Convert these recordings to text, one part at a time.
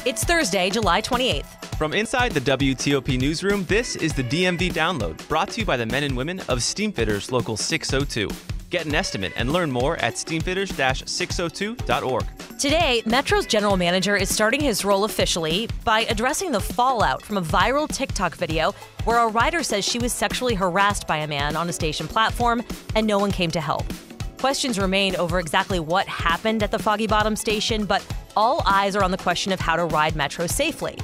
It's Thursday, July 28th. From inside the WTOP newsroom, this is the DMV Download, brought to you by the men and women of Steamfitters Local 602. Get an estimate and learn more at steamfitters-602.org. Today, Metro's general manager is starting his role officially by addressing the fallout from a viral TikTok video where a rider says she was sexually harassed by a man on a station platform and no one came to help. Questions remain over exactly what happened at the Foggy Bottom station, but all eyes are on the question of how to ride Metro safely.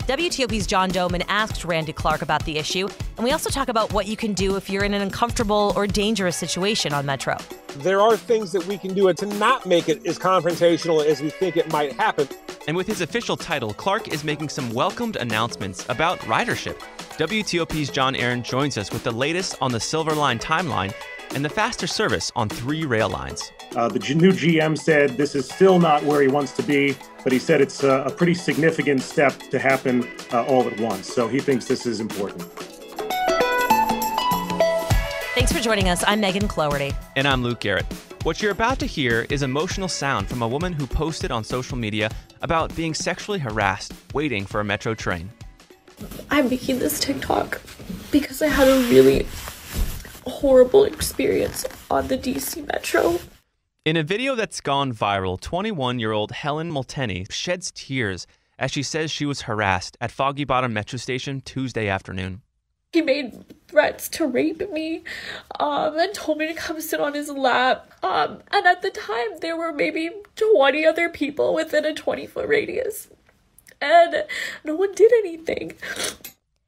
WTOP's John Doman asked Randy Clark about the issue, and we also talk about what you can do if you're in an uncomfortable or dangerous situation on Metro. There are things that we can do to not make it as confrontational as we think it might happen. And with his official title, Clark is making some welcomed announcements about ridership. WTOP's John Aaron joins us with the latest on the Silver Line timeline and the faster service on 3 rail lines. The new GM said this is still not where he wants to be, but he said it's a pretty significant step to happen all at once. So he thinks this is important. Thanks for joining us. I'm Megan Cloherty. And I'm Luke Garrett. What you're about to hear is emotional sound from a woman who posted on social media about being sexually harassed waiting for a Metro train. I'm making this TikTok because I had a really horrible experience on the DC Metro. In a video that's gone viral, 21-year-old Helen Multeney sheds tears as she says she was harassed at Foggy Bottom Metro Station Tuesday afternoon. He made threats to rape me and told me to come sit on his lap. And at the time, there were maybe 20 other people within a 20-foot radius. And no one did anything.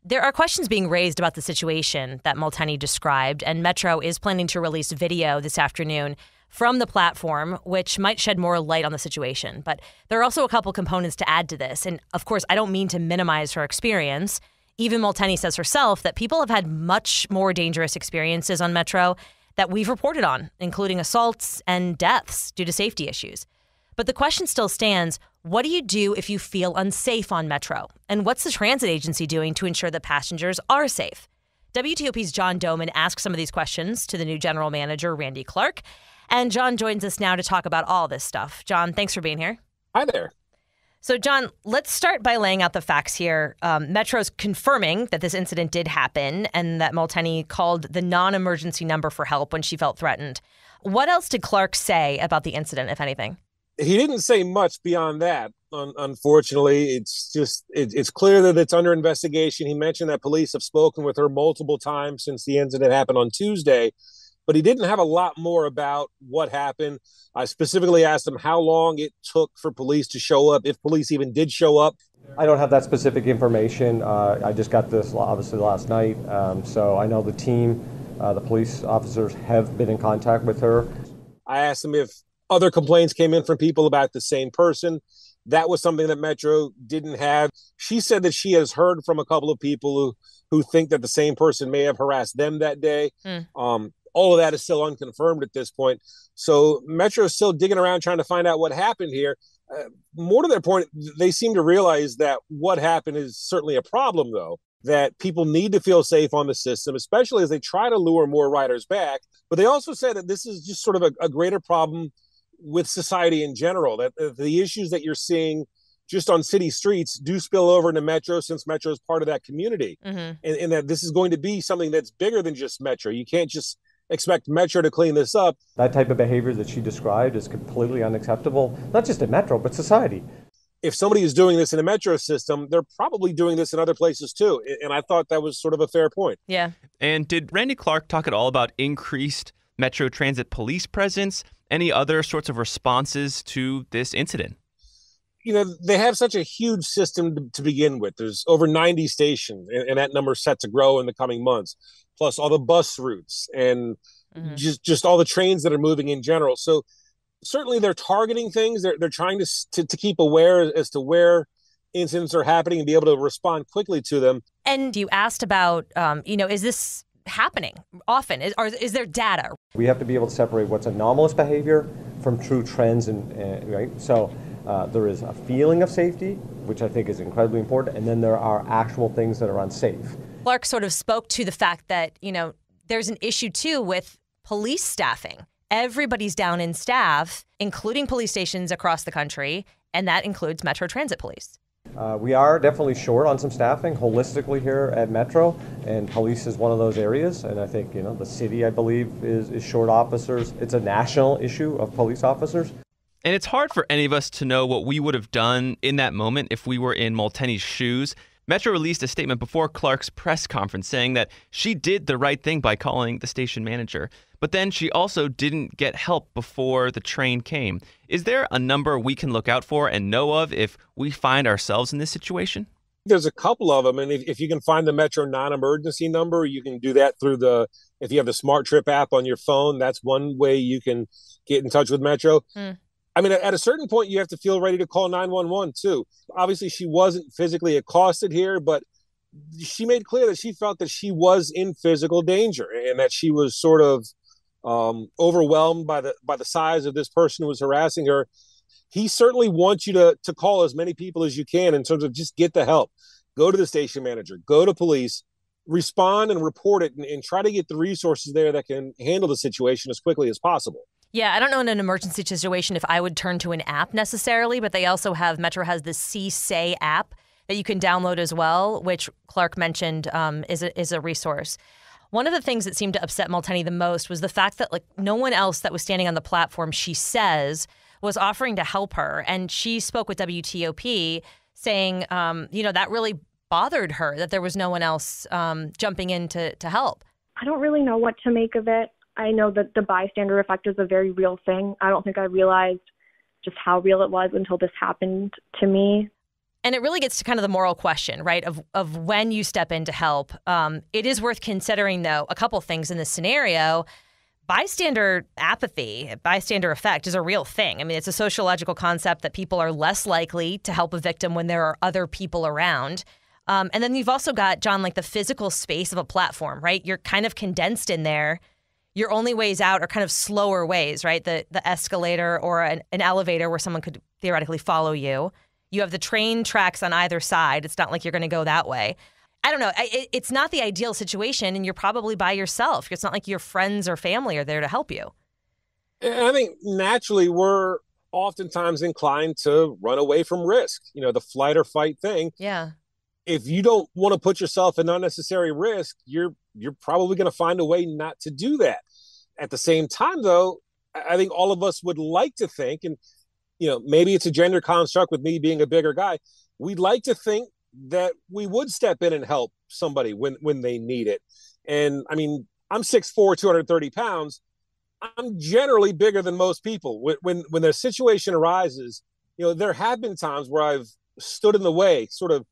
There are questions being raised about the situation that Multeney described, and Metro is planning to release video this afternoon from the platform, which might shed more light on the situation. But there are also a couple components to add to this. And of course, I don't mean to minimize her experience. Even Multeney says herself that people have had much more dangerous experiences on Metro that we've reported on, including assaults and deaths due to safety issues. But the question still stands, what do you do if you feel unsafe on Metro? And what's the transit agency doing to ensure that passengers are safe? WTOP's John Doman asked some of these questions to the new general manager, Randy Clark. And John joins us now to talk about all this stuff. John, thanks for being here. Hi there. So, John, let's start by laying out the facts here. Metro's confirming that this incident did happen and that Multeney called the non-emergency number for help when she felt threatened. What else did Clark say about the incident, if anything? He didn't say much beyond that. Unfortunately, it's clear that it's under investigation. He mentioned that police have spoken with her multiple times since the incident happened on Tuesday, but he didn't have a lot more about what happened. I specifically asked him how long it took for police to show up, if police even did show up. I don't have that specific information. I just got this obviously last night, so I know the team, the police officers have been in contact with her. I asked him if other complaints came in from people about the same person. That was something that Metro didn't have. She said that she has heard from a couple of people who think that the same person may have harassed them that day. All of that is still unconfirmed at this point. So Metro is still digging around trying to find out what happened here. More to their point, they seem to realize that what happened is certainly a problem, though, that people need to feel safe on the system, especially as they try to lure more riders back. But they also said that this is just sort of a greater problem with society in general, that the issues that you're seeing just on city streets do spill over into Metro, since Metro is part of that community. And that this is going to be something that's bigger than just Metro. You can't just expect Metro to clean this up. That type of behavior that she described is completely unacceptable, not just in Metro, but society. If somebody is doing this in a Metro system, they're probably doing this in other places too. And I thought that was sort of a fair point. Yeah. And did Randy Clark talk at all about increased Metro Transit police presence? Any other sorts of responses to this incident? You know, they have such a huge system to begin with. There's over 90 stations, and that number is set to grow in the coming months, plus all the bus routes and just all the trains that are moving in general. So certainly they're targeting things. They're trying to keep aware as to where incidents are happening and be able to respond quickly to them. And you asked about, is this happening often? Is there data? We have to be able to separate what's anomalous behavior from true trends, right? So there is a feeling of safety, which I think is incredibly important, and then there are actual things that are unsafe. Clark sort of spoke to the fact that, there's an issue too with police staffing. Everybody's down in staff, including police stations across the country, and that includes Metro Transit Police. We are definitely short on some staffing holistically here at Metro, and police is one of those areas. And I think, the city, I believe, is short officers. It's a national issue of police officers. And it's hard for any of us to know what we would have done in that moment if we were in Multeney's shoes. Metro released a statement before Clark's press conference saying that she did the right thing by calling the station manager. But then she also didn't get help before the train came. Is there a number we can look out for and know of if we find ourselves in this situation? There's a couple of them. And if you can find the Metro non-emergency number, you can do that through if you have the Smart Trip app on your phone, that's one way you can get in touch with Metro. I mean, at a certain point, you have to feel ready to call 911 too. Obviously, she wasn't physically accosted here, but she made clear that she felt that she was in physical danger and that she was sort of overwhelmed by the size of this person who was harassing her. He certainly wants you to call as many people as you can in terms of just get the help. Go to the station manager, go to police, respond and report it, and try to get the resources there that can handle the situation as quickly as possible. Yeah, I don't know in an emergency situation if I would turn to an app necessarily, but they also Metro has the CSay app that you can download as well, which Clark mentioned is a resource. One of the things that seemed to upset Multeney the most was the fact that no one else that was standing on the platform, she says, was offering to help her. And she spoke with WTOP saying, that really bothered her that there was no one else jumping in to help. I don't really know what to make of it. I know that the bystander effect is a very real thing. I don't think I realized just how real it was until this happened to me. And it really gets to kind of the moral question, right, of when you step in to help. It is worth considering, though, a couple things in this scenario. Bystander apathy, bystander effect is a real thing. I mean, it's a sociological concept that people are less likely to help a victim when there are other people around. And then you've also got, John, the physical space of a platform, right? You're kind of condensed in there. Your only ways out are kind of slower ways, right? The escalator or an elevator where someone could theoretically follow you. You have the train tracks on either side. It's not like you're going to go that way. I don't know. It's not the ideal situation, and you're probably by yourself. It's not like your friends or family are there to help you. And I think naturally we're oftentimes inclined to run away from risk, the flight or fight thing. Yeah. If you don't want to put yourself in unnecessary risk, you're probably going to find a way not to do that. At the same time, though, I think all of us would like to think, and maybe it's a gender construct with me being a bigger guy, we'd like to think that we would step in and help somebody when they need it. And I mean, I'm 6'4", 230 pounds. I'm generally bigger than most people. When the situation arises, there have been times where I've stood in the way, sort of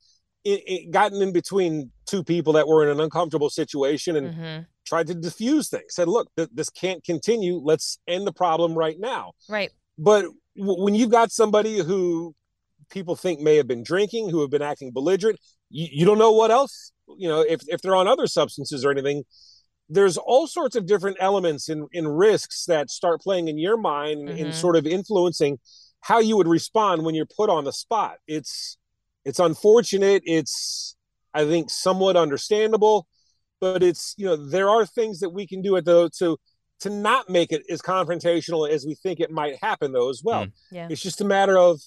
gotten in between two people that were in an uncomfortable situation and tried to diffuse things. Said, look, this can't continue. Let's end the problem right now. Right. But when you've got somebody who people think may have been drinking, who have been acting belligerent, you don't know what else, if they're on other substances or anything. There's all sorts of different elements in risks that start playing in your mind and sort of influencing how you would respond when you're put on the spot. It's unfortunate. It's, I think, somewhat understandable, but it's, there are things that we can do to not make it as confrontational as we think it might happen, though, as well. Yeah. It's just a matter of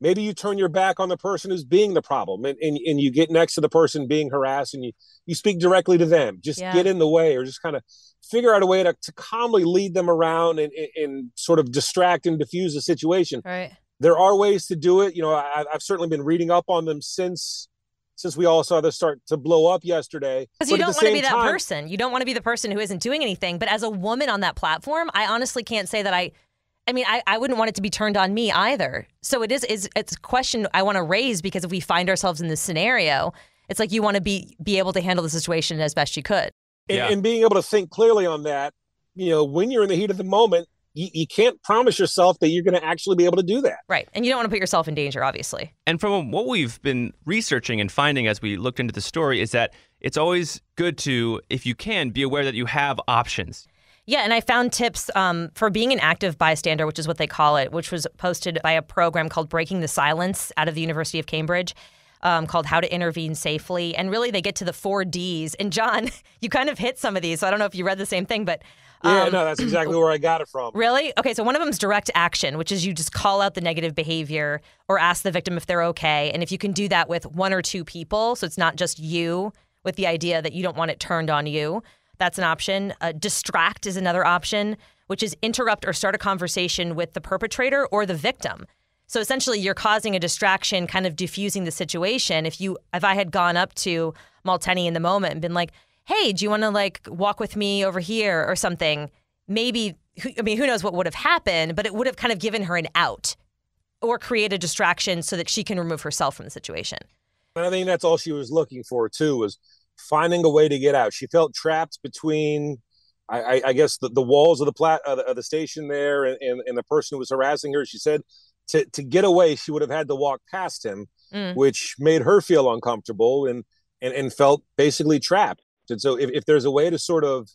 maybe you turn your back on the person who's being the problem and you get next to the person being harassed and you speak directly to them. Just get in the way, or just kind of figure out a way to calmly lead them around and sort of distract and diffuse the situation. Right. There are ways to do it. I've certainly been reading up on them since we all saw this start to blow up yesterday. Because you don't want to be that person. You don't want to be the person who isn't doing anything. But as a woman on that platform, I honestly can't say that I wouldn't want it to be turned on me either. So it's a question I want to raise, because if we find ourselves in this scenario, it's like you want to be able to handle the situation as best you could. And being able to think clearly on that, when you're in the heat of the moment, you can't promise yourself that you're going to actually be able to do that. Right. And you don't want to put yourself in danger, obviously. And from what we've been researching and finding as we looked into the story is that it's always good to, if you can, be aware that you have options. Yeah, and I found tips for being an active bystander, which is what they call it, which was posted by a program called Breaking the Silence out of the University of Cambridge. called How to Intervene Safely. And really, they get to the 4 Ds. And John, you kind of hit some of these. So I don't know if you read the same thing, but yeah, no, that's exactly where I got it from. Really? Okay, so one of them is direct action, which is you just call out the negative behavior or ask the victim if they're okay. And if you can do that with 1 or 2 people, so it's not just you with the idea that you don't want it turned on you, that's an option. Distract is another option, which is interrupt or start a conversation with the perpetrator or the victim. So essentially, you're causing a distraction, kind of diffusing the situation. If I had gone up to Malteni in the moment and been like, hey, do you want to walk with me over here or something? Maybe, who knows what would have happened, but it would have kind of given her an out or create a distraction so that she can remove herself from the situation. And I think that's all she was looking for, too, was finding a way to get out. She felt trapped between, I guess, the walls of the station there and the person who was harassing her. She said to get away, she would have had to walk past him, which made her feel uncomfortable and felt basically trapped. And so if there's a way to sort of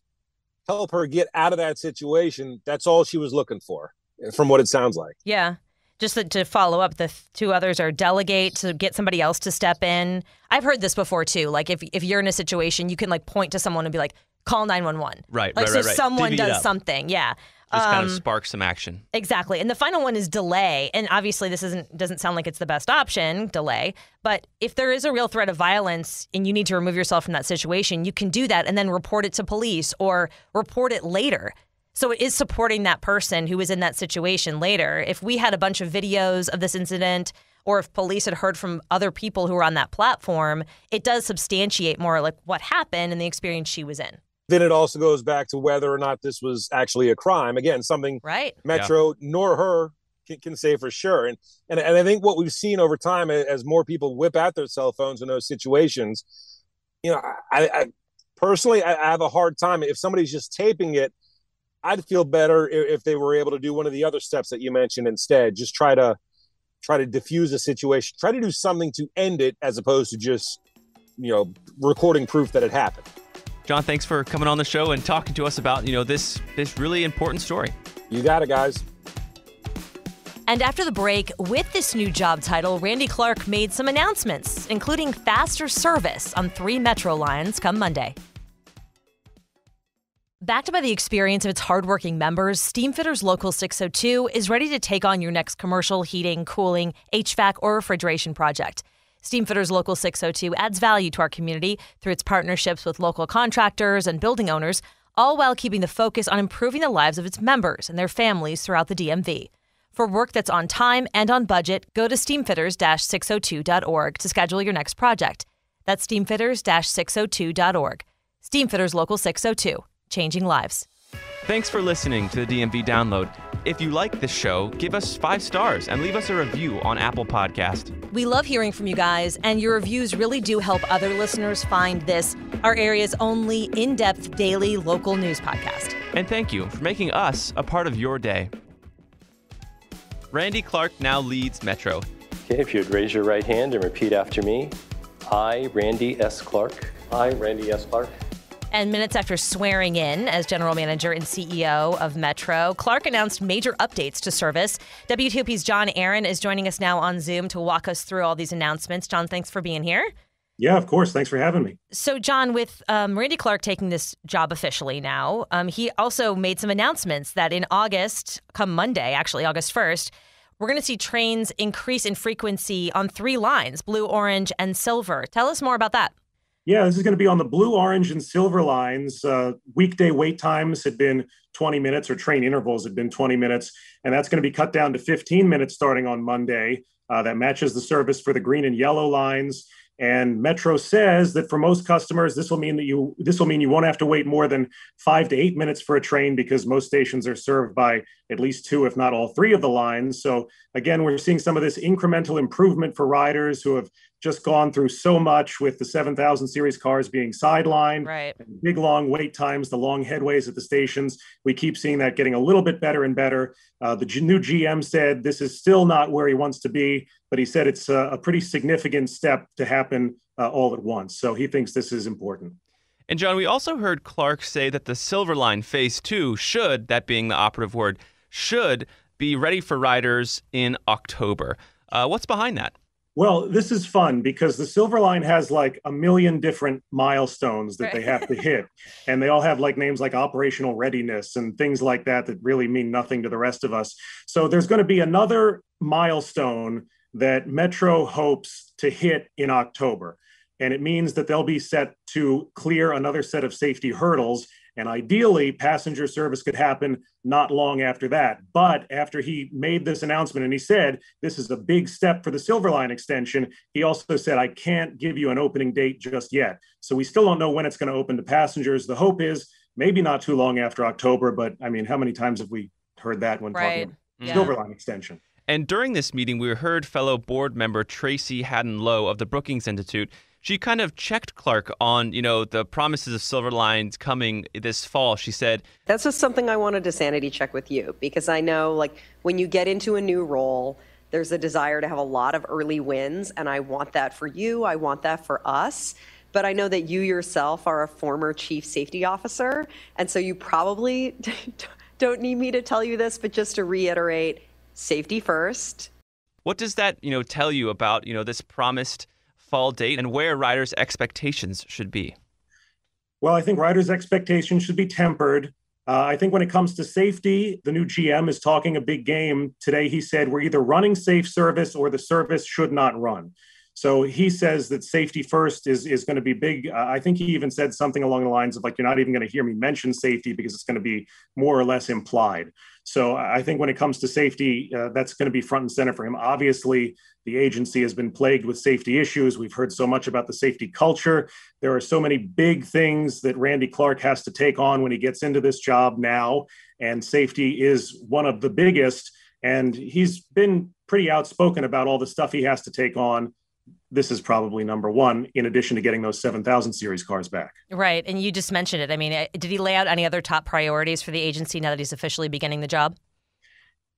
help her get out of that situation, that's all she was looking for, from what it sounds like. Yeah. Just to follow up, the 2 others are delegate, to get somebody else to step in. I've heard this before, too. Like, if you're in a situation, you can, point to someone and be like, call 911. Right, so someone Divvy it does up. something. Yeah. Just kind of spark some action. Exactly. And the final one is delay. And obviously, this doesn't sound like it's the best option, delay. But if there is a real threat of violence and you need to remove yourself from that situation, you can do that and then report it to police or report it later. So it is supporting that person who was in that situation later. If we had a bunch of videos of this incident, or if police had heard from other people who were on that platform, it does substantiate more what happened and the experience she was in. Then it also goes back to whether or not this was actually a crime. Again, something Metro nor her can say for sure. And I think what we've seen over time, as more people whip out their cell phones in those situations, I personally have a hard time. If somebody's just taping it, I'd feel better if they were able to do one of the other steps that you mentioned instead. Just try to diffuse a situation, try to do something to end it, as opposed to just, recording proof that it happened. John, thanks for coming on the show and talking to us about, this really important story. You got it, guys. And after the break, with this new job title, Randy Clark made some announcements, including faster service on 3 Metro lines come Monday. Backed by the experience of its hardworking members, Steamfitters Local 602 is ready to take on your next commercial, heating, cooling, HVAC, or refrigeration project. Steamfitters Local 602 adds value to our community through its partnerships with local contractors and building owners, all while keeping the focus on improving the lives of its members and their families throughout the DMV. For work that's on time and on budget, go to steamfitters-602.org to schedule your next project. That's steamfitters-602.org. Steamfitters Local 602. Changing lives. Thanks for listening to the DMV Download. If you like this show, give us 5 stars and leave us a review on Apple Podcast. We love hearing from you guys, and your reviews really do help other listeners find this, our area's only in-depth daily local news podcast. And thank you for making us a part of your day. Randy Clark now leads Metro. Okay, if you'd raise your right hand and repeat after me. I, Randy S. Clark. I, Randy S. Clark. And minutes after swearing in as general manager and CEO of Metro, Clark announced major updates to service. WTOP's John Aaron is joining us now on Zoom to walk us through all these announcements. John, thanks for being here. Yeah, of course. Thanks for having me. So, John, with Randy Clark taking this job officially now, he also made some announcements that in August, come Monday, actually August 1st, we're going to see trains increase in frequency on 3 lines, blue, orange, and silver. Tell us more about that. Yeah, this is going to be on the blue, orange, and silver lines. Weekday wait times had been 20 minutes, or train intervals had been 20 minutes, and that's going to be cut down to 15 minutes starting on Monday. That matches the service for the green and yellow lines. And Metro says that for most customers, this will mean you won't have to wait more than 5 to 8 minutes for a train, because most stations are served by at least 2, if not all 3 of the lines. So again, we're seeing some of this incremental improvement for riders who have just gone through so much with the 7000 series cars being sidelined, right? Big long wait times, the long headways at the stations. We keep seeing that getting a little bit better and better. The new GM said this is still not where he wants to be, but he said it's a pretty significant step to happen all at once. So he thinks this is important. And John, we also heard Clark say that the Silver Line Phase 2 should, that being the operative word, should be ready for riders in October. What's behind that? Well, this is fun because the Silver Line has like a million different milestones that they have to hit. And they all have like names like operational readiness and things like that that really mean nothing to the rest of us. So there's going to be another milestone that Metro hopes to hit in October. And it means that they'll be set to clear another set of safety hurdles. And ideally, passenger service could happen not long after that. But after he made this announcement and he said, this is a big step for the Silver Line extension, he also said, I can't give you an opening date just yet. So we still don't know when it's going to open to passengers. The hope is maybe not too long after October. But I mean, how many times have we heard that when talking Silver Line extension? And during this meeting, we heard fellow board member Tracy Haddon-Lowe of the Brookings Institute. She kind of checked Clark on, the promises of Silver Lines coming this fall. She said, that's just something I wanted to sanity check with you, because I know, like, when you get into a new role, there's a desire to have a lot of early wins, and I want that for you. I want that for us. But I know that you yourself are a former chief safety officer, and so you probably don't need me to tell you this, but just to reiterate, safety first. What does that, tell you about, this promised fall date and where riders' expectations should be? Well, I think riders' expectations should be tempered. I think when it comes to safety, the new GM is talking a big game. Today, he said, we're either running safe service or the service should not run. So he says that safety first is going to be big. I think he even said something along the lines of, like, you're not even going to hear me mention safety because it's going to be more or less implied. So I think when it comes to safety, that's going to be front and center for him. Obviously, the agency has been plagued with safety issues. We've heard so much about the safety culture. There are so many big things that Randy Clark has to take on when he gets into this job now, and safety is one of the biggest. And he's been pretty outspoken about all the stuff he has to take on. This is probably number one, in addition to getting those 7,000 series cars back. Right. And you just mentioned it. I mean, did he lay out any other top priorities for the agency now that he's officially beginning the job?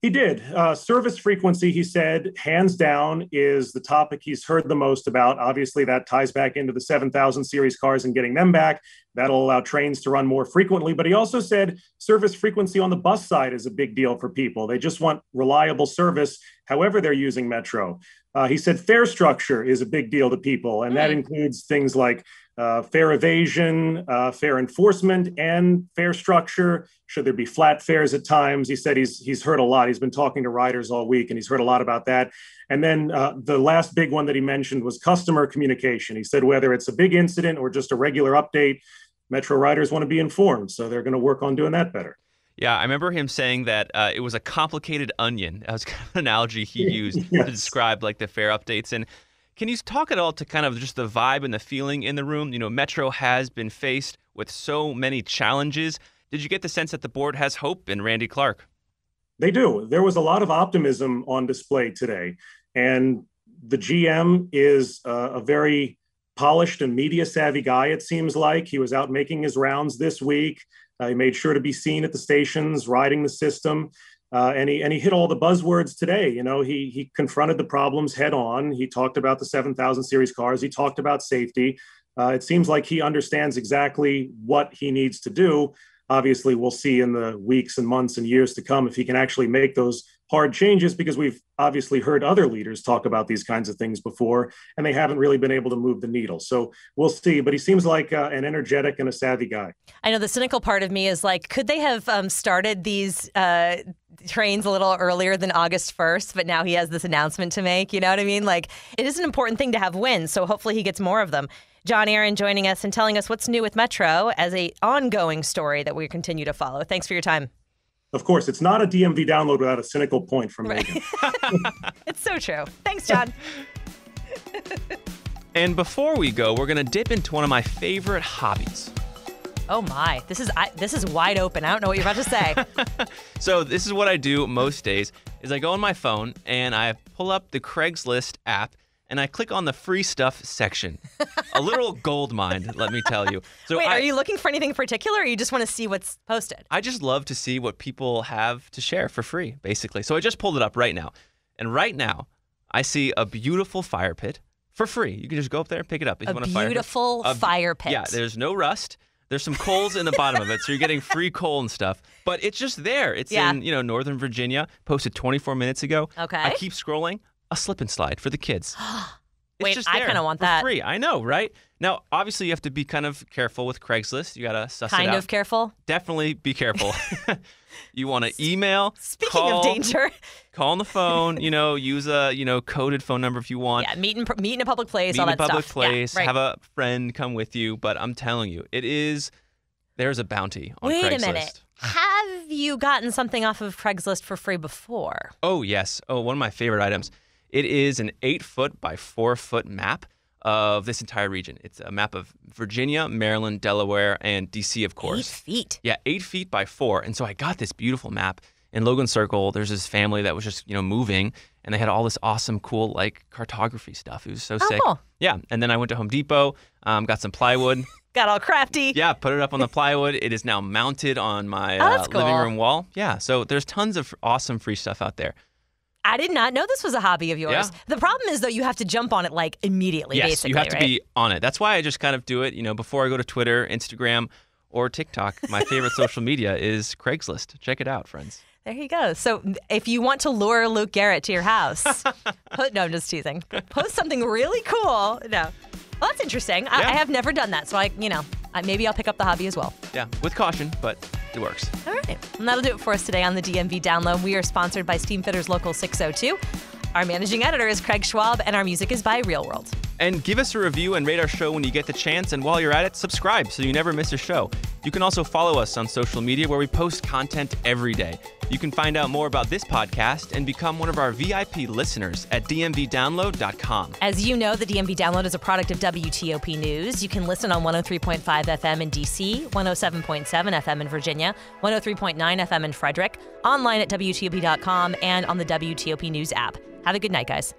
He did. Service frequency, he said, hands down, is the topic he's heard the most about. Obviously, that ties back into the 7,000 series cars and getting them back. That'll allow trains to run more frequently. But he also said service frequency on the bus side is a big deal for people. They just want reliable service, however they're using Metro. He said fare structure is a big deal to people, and that includes things like fare evasion, fare enforcement, and fare structure. Should there be flat fares at times? He said he's heard a lot. He's been talking to riders all week, and he's heard a lot about that. And then the last big one that he mentioned was customer communication. He said whether it's a big incident or just a regular update, Metro riders want to be informed, so they're going to work on doing that better. Yeah, I remember him saying that it was a complicated onion. That was kind of an analogy he used to describe like the fare updates. And can you talk at all to kind of just the vibe and the feeling in the room? Metro has been faced with so many challenges. Did you get the sense that the board has hope in Randy Clark? They do. There was a lot of optimism on display today. And the GM is a very polished and media-savvy guy, it seems like. He was out making his rounds this week. He made sure to be seen at the stations, riding the system. And he hit all the buzzwords today. He confronted the problems head on. He talked about the 7,000 series cars. He talked about safety. It seems like he understands exactly what he needs to do. Obviously, we'll see in the weeks and months and years to come if he can actually make those hard changes, because we've obviously heard other leaders talk about these kinds of things before, and they haven't really been able to move the needle. So we'll see. But he seems like an energetic and a savvy guy. I know the cynical part of me is like, could they have started these trains a little earlier than August 1st, but now he has this announcement to make? You know what I mean? Like, it is an important thing to have wins, so hopefully he gets more of them. John Aaron joining us and telling us what's new with Metro as an ongoing story that we continue to follow. Thanks for your time. Of course, it's not a DMV download without a cynical point from Megan. It's so true. Thanks, John. And before we go, we're going to dip into one of my favorite hobbies. Oh my, this is wide open. I don't know what you're about to say. So this is what I do most days, is I go on my phone and I pull up the Craigslist app and I click on the free stuff section. A literal gold mine, let me tell you. So wait, are you looking for anything in particular, or you just want to see what's posted? I just love to see what people have to share for free, basically. So I just pulled it up right now. And right now, I see a beautiful fire pit for free. You can just go up there and pick it up. If you want a beautiful fire pit. Yeah, there's no rust. There's some coals in the bottom of it, so you're getting free coal and stuff. But it's just there. It's in Northern Virginia, posted 24 minutes ago. Okay. I keep scrolling. a slip and slide for the kids. Wait, just I there kind of want for that. free. I know, right? Now, obviously, you have to be kind of careful with Craigslist. You got to suss it out. Kind of careful? Definitely be careful. You want to email. Speaking of danger. Call on the phone, use a, coded phone number if you want. Yeah, meet in a public place, Meet all in that a public stuff. place, Yeah, right. have a friend come with you. But I'm telling you, there's a bounty on Craigslist. Wait a minute. Have you gotten something off of Craigslist for free before? Oh, yes. Oh, one of my favorite items. It is an 8-foot by 4-foot map of this entire region. It's a map of Virginia, Maryland, Delaware, and D.C., of course. 8 feet? Yeah, 8 feet by 4. And so I got this beautiful map. In Logan Circle, there's this family that was just, moving, and they had all this awesome, cool, cartography stuff. It was so sick. Cool. Yeah, and then I went to Home Depot, got some plywood. Got all crafty. Yeah, put it up on the plywood. It is now mounted on my that's living cool. room wall. Yeah, so there's tons of awesome free stuff out there. I did not know this was a hobby of yours. Yeah. The problem is, though, you have to jump on it immediately, Yes, basically, you have to right? be on it. That's why I just kind of do it, before I go to Twitter, Instagram, or TikTok. My favorite social media is Craigslist. Check it out, friends. There you go. So if you want to lure Luke Garrett to your house, no, I'm just teasing. Post something really cool. No. Well, that's interesting. I have never done that, so maybe I'll pick up the hobby as well. Yeah, with caution, but it works. All right. And that'll do it for us today on the DMV Download. We are sponsored by Steamfitters Local 602. Our managing editor is Craig Schwab, and our music is by Real World. And give us a review and rate our show when you get the chance. And while you're at it, subscribe so you never miss a show. You can also follow us on social media where we post content every day. You can find out more about this podcast and become one of our VIP listeners at dmvdownload.com. As you know, the DMV Download is a product of WTOP News. You can listen on 103.5 FM in D.C., 107.7 FM in Virginia, 103.9 FM in Frederick, online at WTOP.com, and on the WTOP News app. Have a good night, guys.